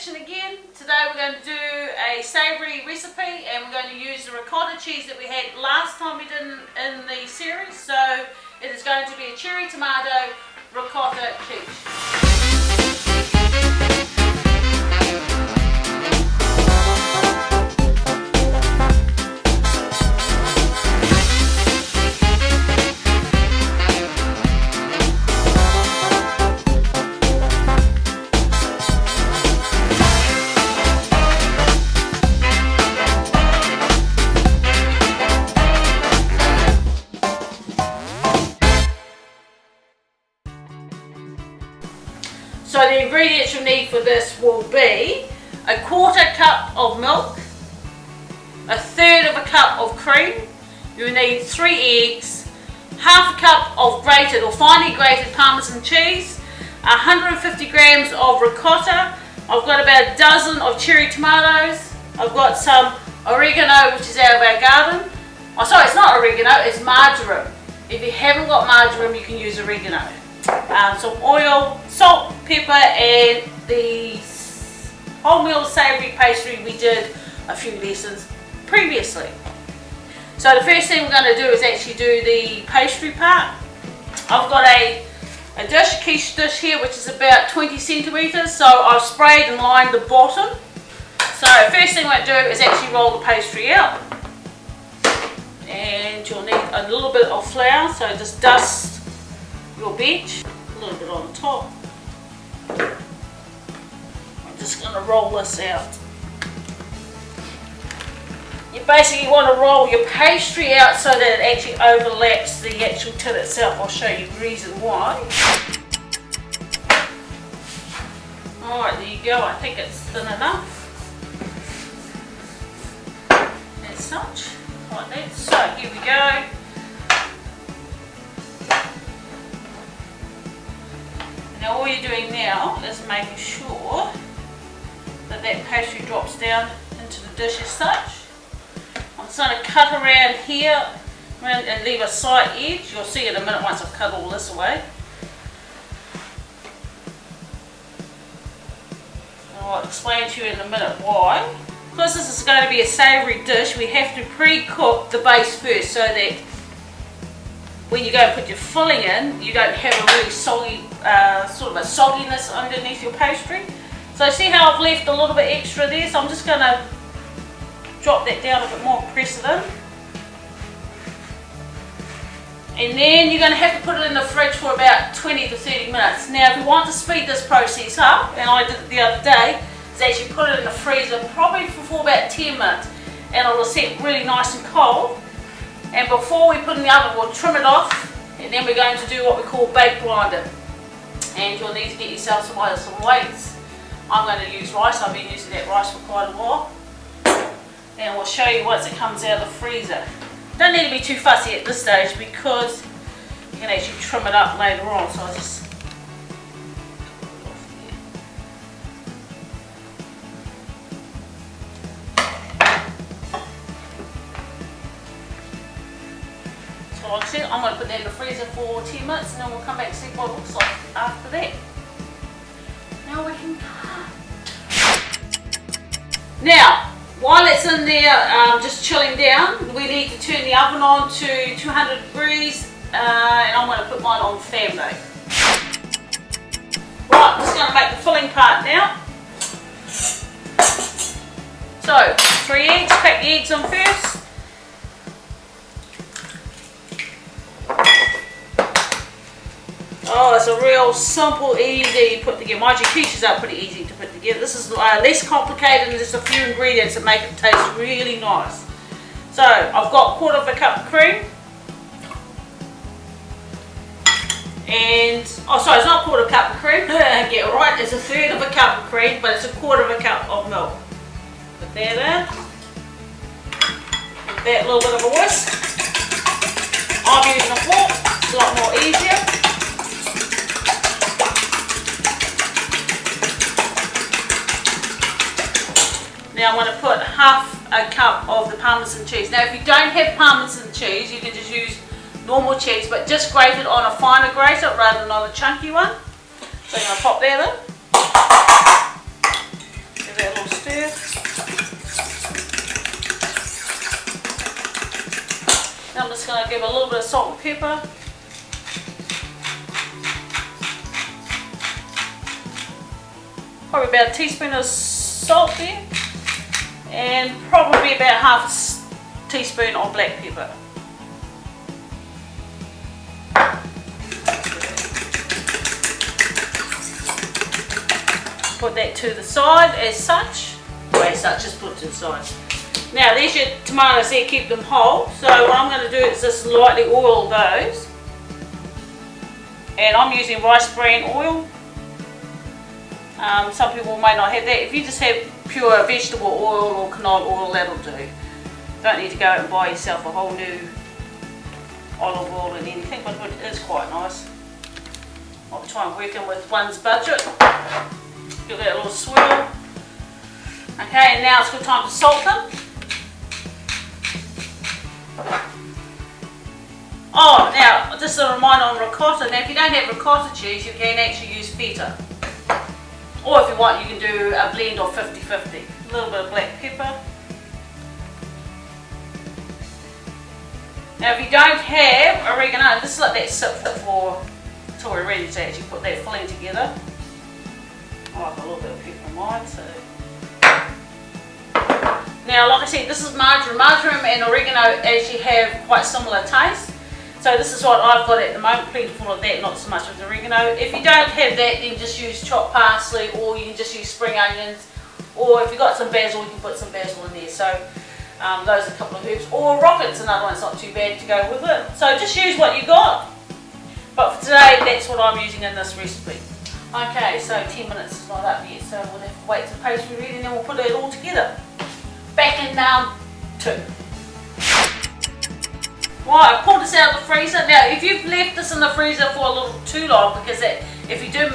section again. Today we're going to do a savoury recipe and we're going to use the ricotta cheese that we had last time we did in the series. So it is going to be a cherry tomato ricotta quiche. So the ingredients you'll need for this will be a 1/4 cup of milk, a 1/3 of a cup of cream, you'll need 3 eggs, 1/2 cup of grated or finely grated Parmesan cheese, 150 grams of ricotta, I've got about a dozen of cherry tomatoes, I've got some oregano which is out of our garden. Oh sorry, it's not oregano, it's marjoram. If you haven't got marjoram you can use oregano. Some oil, salt, pepper and the wholemeal savoury pastry we did a few lessons previously. So the first thing we're going to do is actually do the pastry part. I've got a quiche dish here which is about 20 centimetres, so I've sprayed and lined the bottom. So first thing we're going to do is actually roll the pastry out. And you'll need a little bit of flour, so just dust your bench, a little bit on the top. I'm just going to roll this out. You basically want to roll your pastry out so that it actually overlaps the actual tin itself. I'll show you the reason why. Alright, there you go. I think it's thin enough. As such, like that. So here we go. Now all you're doing now is making sure that that pastry drops down into the dish as such. I'm just going to cut around here and leave a slight edge. You'll see in a minute once I've cut all this away. And I'll explain to you in a minute why. Because this is going to be a savoury dish, we have to pre-cook the base first so that when you go and put your filling in, you don't have a really soggy, sort of a sogginess underneath your pastry. So see how I've left a little bit extra there, so I'm just going to drop that down a bit more and press it in. And then you're going to have to put it in the fridge for about 20 to 30 minutes. Now if you want to speed this process up, and I did it the other day, is actually put it in the freezer probably for about 10 minutes and it'll set really nice and cold. And before we put it in the oven, we'll trim it off, and then we're going to do what we call bake grinding. And you'll need to get yourself some weights. I'm going to use rice. I've been using that rice for quite a while. And we'll show you once it comes out of the freezer. Don't need to be too fussy at this stage because you can actually trim it up later on. So I'll just I'm going to put that in the freezer for 10 minutes and then we'll come back and see what it looks like after that. Now we can cut. Now, while it's in there just chilling down, we need to turn the oven on to 200 degrees and I'm going to put mine on fan bake. Right, I'm just going to make the filling part now. So, 3 eggs, crack the eggs on first. Oh, it's a real simple, easy put together. My quiches are pretty easy to put together. This is less complicated and just a few ingredients that make it taste really nice. So, I've got 1/4 cup of cream. And, oh sorry, it's not 1/4 cup of cream. Get it right, it's a 1/3 cup of cream, but it's a 1/4 cup of milk. Put that in. Give that a little bit of a whisk. I'm using a fork, it's a lot more easier. Now I'm going to put 1/2 cup of the Parmesan cheese. Now if you don't have Parmesan cheese, you can just use normal cheese, but just grate it on a finer grater rather than on a chunky one. So I'm going to pop that in. give it a little bit of salt and pepper. Probably about a teaspoon of salt there, and probably about half a teaspoon of black pepper. Put that to the side as such. Well, as such, just put it to the side. Now there's your tomatoes there, keep them whole. So what I'm going to do is just lightly oil those. And I'm using rice bran oil. Some people may not have that. If you just have pure vegetable oil or canola oil, that'll do. Don't need to go out and buy yourself a whole new olive oil and anything, but it is quite nice. I'll try and work in with one's budget. Give that a little swirl. Okay, and now it's good time to salt them. Oh, now just a reminder on ricotta. Now if you don't have ricotta cheese, you can actually use feta. Or if you want, you can do a blend of 50-50. A little bit of black pepper. Now if you don't have oregano, just let that sit for until we're ready to actually put that filling together. I like a little bit of pepper in mine, so. Now like I said, this is marjoram. Marjoram and oregano actually have quite similar taste. So this is what I've got at the moment, plentiful of that, not so much with oregano. If you don't have that, then just use chopped parsley, or you can just use spring onions, or if you've got some basil, you can put some basil in there. So those are a couple of herbs. Or rocket's another one, it's not too bad to go with it. So just use what you got. But for today, that's what I'm using in this recipe. Okay, so 10 minutes is not up yet, so we'll have to wait till the pastry ready and then we'll put it all together. Back in 2. Right, I pulled this out of the freezer. Now, if you've left this in the freezer for a little too long, because if you do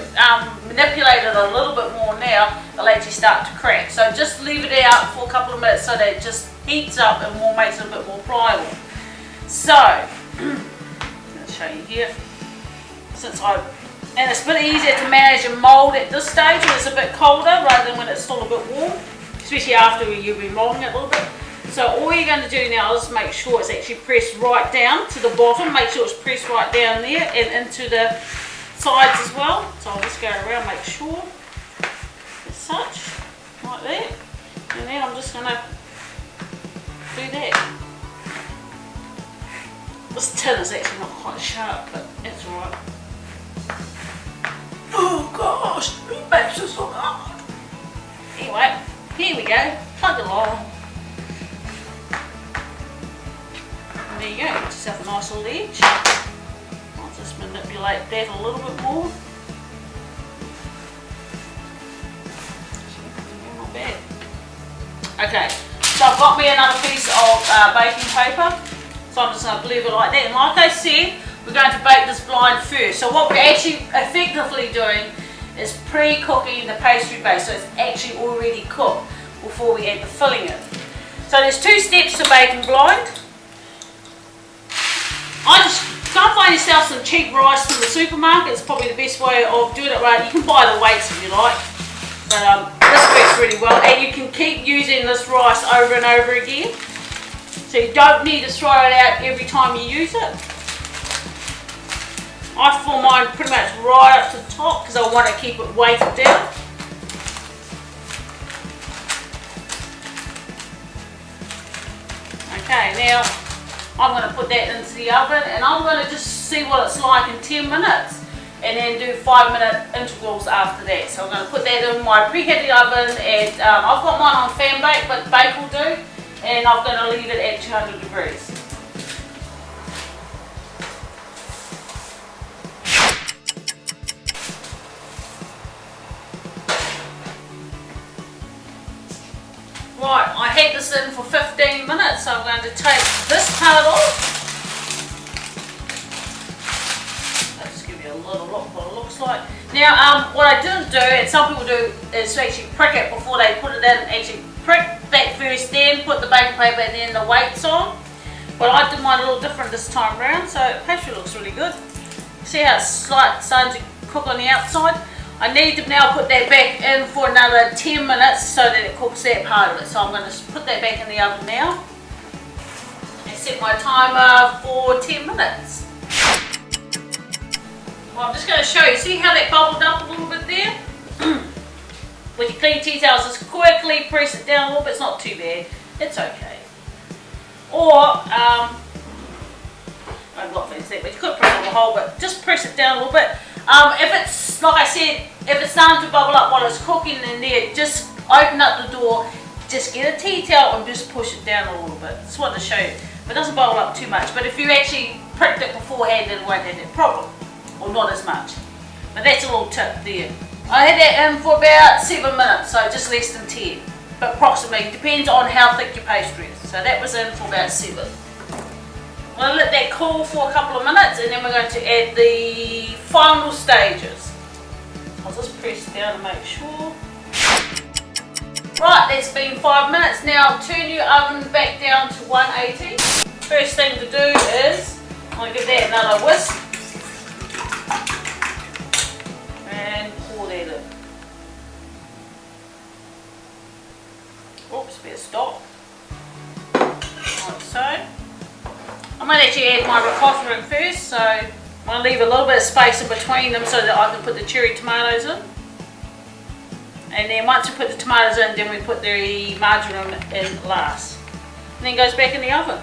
manipulate it a little bit more now, it'll actually start to crack. So just leave it out for a couple of minutes so that it just heats up and makes it a bit more pliable. So, I'm going to show you here. And it's a bit easier to manage and mould at this stage when it's a bit colder rather than when it's still a bit warm, especially after you've been moulding it a little bit. So all you're going to do now is make sure it's actually pressed right down to the bottom. Make sure it's pressed right down there and into the sides as well. So I'll just go around, make sure as such, like that. And then I'm just going to do that. This tin is actually not quite sharp, but it's alright. Oh gosh, it makes this look hard. Anyway, here we go. Plug along. And there you go, get yourself a nice little edge. I'll just manipulate that a little bit more. Not bad. Okay, so I've got me another piece of baking paper. So I'm just going to leave it like that. And like I said, we're going to bake this blind first. So what we're actually effectively doing is pre-cooking the pastry base, so it's actually already cooked before we add the filling in. So there's 2 steps to baking blind. I just can't find yourself some cheap rice from the supermarket. It's probably the best way of doing it right. You can buy the weights if you like, but this works really well, and you can keep using this rice over and over again. So you don't need to throw it out every time you use it. I fill mine pretty much right up to the top because I want to keep it weighted down. Okay, now I'm going to put that into the oven and I'm going to just see what it's like in 10 minutes and then do 5-minute intervals after that. So I'm going to put that in my preheated oven and I've got mine on fan bake, but bake will do, and I'm going to leave it at 200 degrees. Right, I had this in for 15 minutes, so I'm going to take this part off. I'll just give you a little look what it looks like. Now, what I didn't do, and some people do, is to actually prick it before they put it in. Actually prick that first, then put the baking paper and then the weights on. But I did mine a little different this time around, so the pastry looks really good. See how it's starting to cook on the outside? I need to now put that back in for another 10 minutes so that it cooks that part of it. So I'm going to put that back in the oven now. As set my timer for 10 minutes. Well, I'm just going to show you, see how that bubbled up a little bit there? With your clean tea towels, just quickly press it down a little bit. It's not too bad, it's okay. Or, I'm not fancy, but you could press it on the hole, but just press it down a little bit. If it's, like I said, if it's starting to bubble up while it's cooking in there, just open up the door, just get a tea towel and just push it down a little bit. Just wanted to show you. But it doesn't bubble up too much, but if you actually pricked it beforehand, it won't have that problem, or not as much. But that's a little tip there. I had that in for about 7 minutes, so just less than 10. But approximately, depends on how thick your pastry is. So that was in for about 7. I'm going to let that cool for a couple of minutes, and then we're going to add the final stages. I'll just press down to make sure. Right, that's been 5 minutes. Now turn your oven back down to 180. First thing to do is, I'm going to give that another whisk. And pour that in. Oops, better stop. Like so. I might actually add my ricotta in first, so I'm going to leave a little bit of space in between them so that I can put the cherry tomatoes in. And then once we put the tomatoes in, then we put the marjoram in last. And then it goes back in the oven.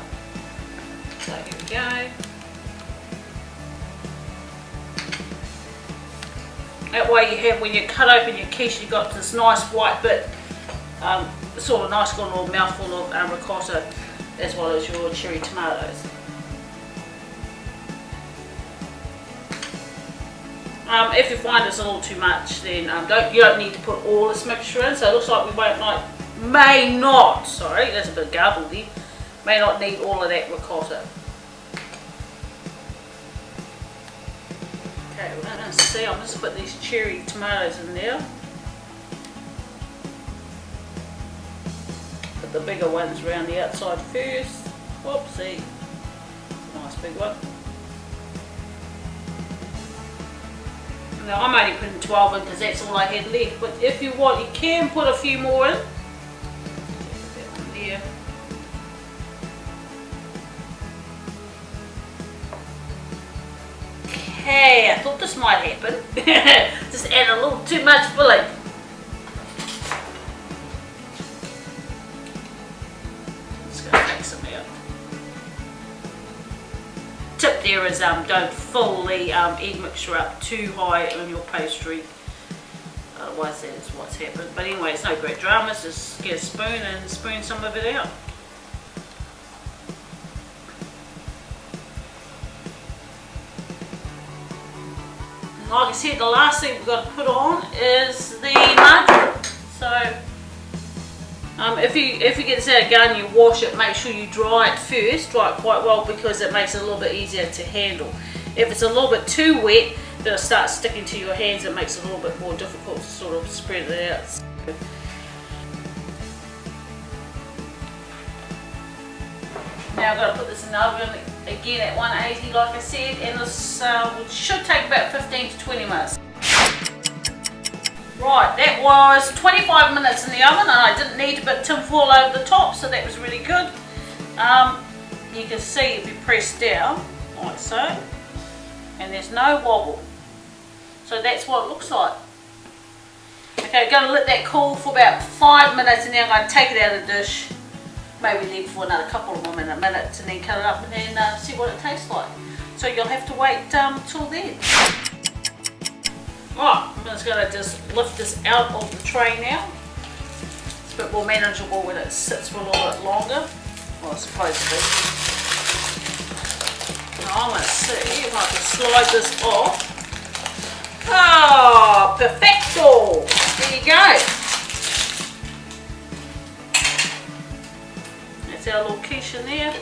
So here we go. That way you have, when you cut open your quiche, you've got this nice white bit, sort of nice little mouthful of ricotta, as well as your cherry tomatoes. If you find it's a little too much, then you don't need to put all this mixture in. So it looks like we may not, sorry, that's a bit garbledy, may not need all of that ricotta. Okay, we're going to see, I'm just put these cherry tomatoes in there. Put the bigger ones around the outside first. Whoopsie, nice big one. Now I'm only putting 12 in because that's all I had left, but if you want, you can put a few more in. That one there. Okay, I thought this might happen. Just add a little too much filling. Just going to take some out. Tip there is don't fill the egg mixture up too high on your pastry, otherwise that's what's happened. But anyway, it's no great dramas, just get a spoon and spoon some of it out. Like I said, the last thing we've got to put on is the margarine. So if you get this out of gun, you wash it, make sure you dry it first, dry it quite well, because it makes it a little bit easier to handle. If it's a little bit too wet, then it'll start sticking to your hands, it makes it a little bit more difficult to sort of spread it out. Now I've got to put this in the oven again at 180 like I said, and this should take about 15 to 20 minutes. Right, that was 25 minutes in the oven, and I didn't need to put tin foil over the top, so that was really good. You can see if you press down, like so, and there's no wobble. So that's what it looks like. Okay, going to let that cool for about 5 minutes, and then I'm going to take it out of the dish. Maybe leave for another couple of more minutes, and then cut it up, and then see what it tastes like. So you'll have to wait till then. Right, I'm just going to just lift this out of the tray now. It's a bit more manageable when it sits for a little bit longer. Well, it's supposed to be. Now I'm going to see if I can slide this off. Oh, perfecto! There you go. That's our little quiche in there.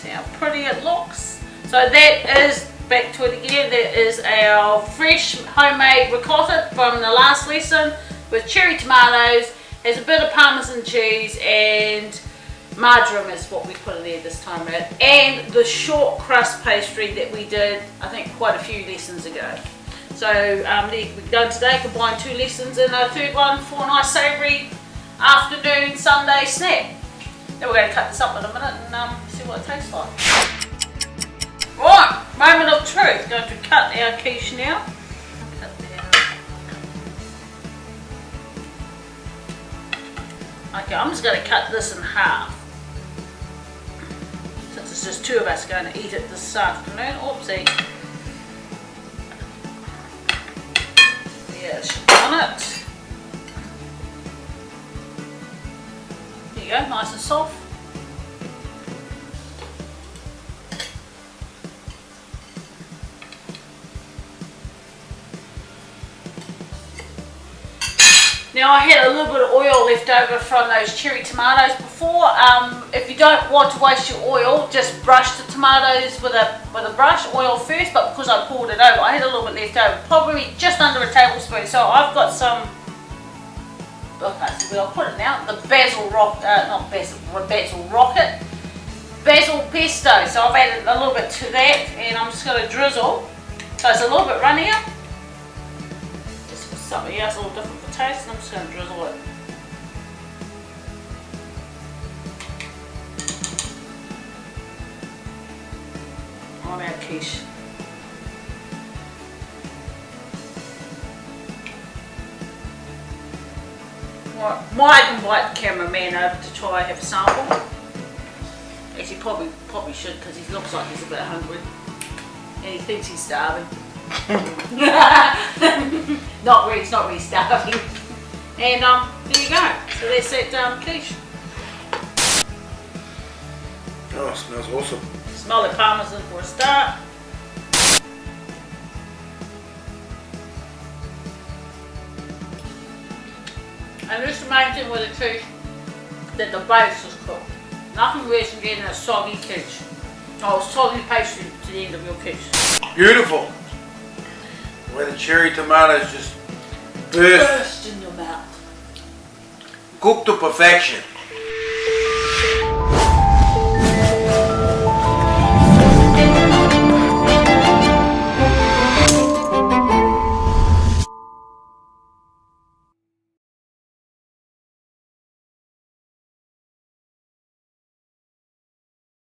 See how pretty it looks. So that is, back to it again, that is our fresh homemade ricotta from the last lesson with cherry tomatoes, has a bit of parmesan cheese and marjoram is what we put in there this time around, and the short crust pastry that we did I think quite a few lessons ago. So we've done today, combined 2 lessons and a third one for a nice savoury afternoon Sunday snack. Then we're going to cut this up in a minute and see what it tastes like. Right, moment of truth. Going to cut our quiche now. Okay, I'm just going to cut this in half. Since it's just two of us going to eat it this afternoon. Oopsie. Yeah, it should be on it. There you go, nice and soft. Now I had a little bit of oil left over from those cherry tomatoes before. If you don't want to waste your oil, just brush the tomatoes with a brush, oil first, but because I poured it over, I had a little bit left over, probably just under a tablespoon. So I've got some, okay, so I'll put it now, the basil pesto. So I've added a little bit to that and I'm just going to drizzle. So it's a little bit runnier. Just for something else, a little different for taste, and I'm just going to drizzle it. On our quiche. Might invite the cameraman over to try and have a sample. Actually, probably should, because he looks like he's a bit hungry and he thinks he's starving. Not really, it's not really starving. And there you go. So that's that quiche. Oh, it smells awesome. Smell the parmesan for a start. And just the main thing with the quiche, that the base is cooked. Nothing worse than getting a soggy quiche. Or soggy pastry to the end of your quiche. Beautiful. Where the cherry tomatoes just burst In your mouth. cooked to perfection.